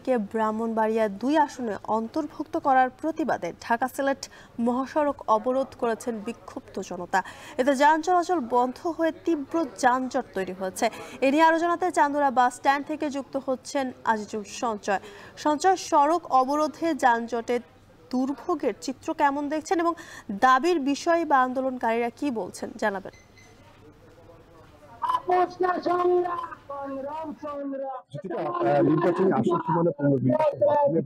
ইউনিয়নকে ব্রাহ্মণবাড়িয়া ২ আসনে অন্তর্ভুক্ত করার প্রতিবাদে ঢাকা সিলেট মহাসড়ক অবরোধ করেছেন বিক্ষুব্ধ জনতা। এতে যান চলাচল বন্ধ হয়ে তীব্র যানজট তৈরি হয়েছে। এ নিয়ে আরও জানাতে চান্দুরা বাস স্ট্যান্ড থেকে যুক্ত হচ্ছেন আজিজুল সঞ্চয়। সঞ্চয়, সড়ক অবরোধে যানজটে দুর্ভোগের চিত্র কেমন দেখছেন এবং দাবির বিষয়ে বা আন্দোলনকারীরা কি বলছেন জানাবেন। নির্বাচনী আসন সীমানা পুনর্বিন্যাসের মাধ্যমে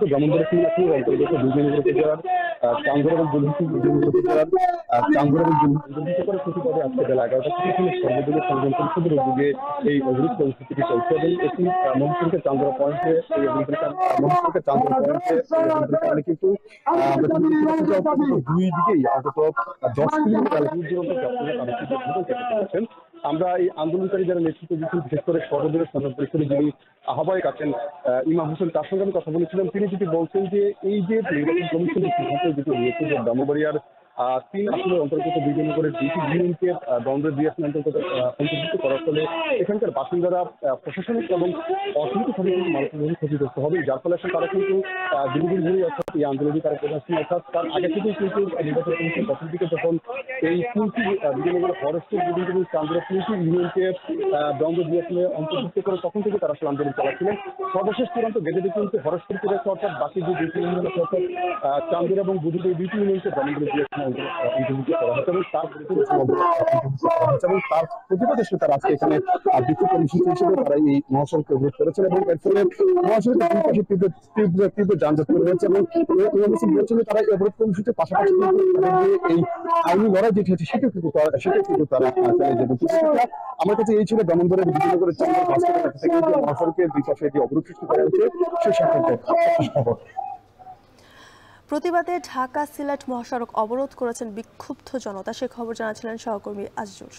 ব্রাহ্মণবাড়িয়া অন্তর্গত দুর্নীতি উপজেলার চান্দুরা এবং উপজেলার চান্দুরা এবং অন্তর্ভুক্ত করে প্রতিবাদে আজকে বেলা 11টা থেকে সর্বদলীয় সংগ্রাম পরিষদের উদ্যোগে এই অবরোধ কর্মসূচিটি চলছে এবং এটি মহাসড়কের চান্দুরা পয়েন্টে মহাসড়কের চান্দুরা পয়েন্টে কারণে কিন্তু দুই দিকেই অন্তত 10 কিলোমিটার আমরা এই আন্দোলনকারী যারা নেতৃত্ব দিচ্ছেন, বিশেষ করে সর্বদলীয় সংগ্রাম পরিষদের যিনি আহ্বায়ক আছেন ইমাম হোসেন, তার সঙ্গে আমি কথা বলেছিলাম। তিনি যেটি বলছেন যে এই যে নির্বাচন কমিশনের সিদ্ধান্ত যেটি নিয়েছে যে ব্রাহ্মণবাড়িয়ার 3 আসনের অন্তর্গত দুইজন করে দুইটি ইউনিয়নকে দ্বন্দ্বের 2 আসনের অন্তর্ভুক্ত করার ফলে এখানকার বাসিন্দারা প্রশাসনিক এবং অর্থনৈতিকভাবে কিন্তু মানসিকভাবে ক্ষতিগ্রস্ত হবে, যার ফলে তারা কিন্তু দীর্ঘদিন ধরেই অর্থাৎ এই আন্দোলনে তারা প্রধান অর্থাৎ তার আগে থেকেই কিন্তু নির্বাচন কমিশন প্রথম দিকে যখন এই 3টি বিভিন্ন করে ফরেস্টের বিভিন্ন চান্দুরা 3টি ইউনিয়নকে দ্বন্দ্ব 2 আসনে অন্তর্ভুক্ত করে তখন থেকে তারা আসলে আন্দোলন চালাচ্ছিলেন। সর্বশেষ চূড়ান্ত গেজেটে কিন্তু ফরেস্ট করে অর্থাৎ বাকি যে 2টি ইউনিয়ন আছে অর্থাৎ চান্দুরা এবং বুধুর এই 2টি ইউনিয়নকে ব্রাহ্মণবাড়িয়া 2 আসনে অন্তর্ভুক্ত করা হচ্ছে এবং তার প্রতিবাদে তারা আজকে এখানে বিক্ষোভ কর্মসূচি হিসেবে তারা এই মহাসড়ক অবরোধ করেছেন এবং এর ফলে মহাসড়কের দুই পাশে তীব্র যানজট তৈরি হয়েছে এবং বলছেন তারা এই অবরোধ কর্মসূচির পাশাপাশি এই আইনি লড়াই যেটি হচ্ছে সেটা কিন্তু তারা চালিয়ে যাবে। আমার কাছে এই ছিল ব্রাহ্মণবাড়িয়ার বিভিন্ন করে মহাসড়কের দুই পাশে যে অবরোধ সৃষ্টি করা হয়েছে সে সংক্রান্ত খবর। প্রতিবাদে ঢাকা সিলেট মহাসড়ক অবরোধ করেছেন বিক্ষুব্ধ জনতা, সে খবর জানাচ্ছিলেন সহকর্মী আজিজুল।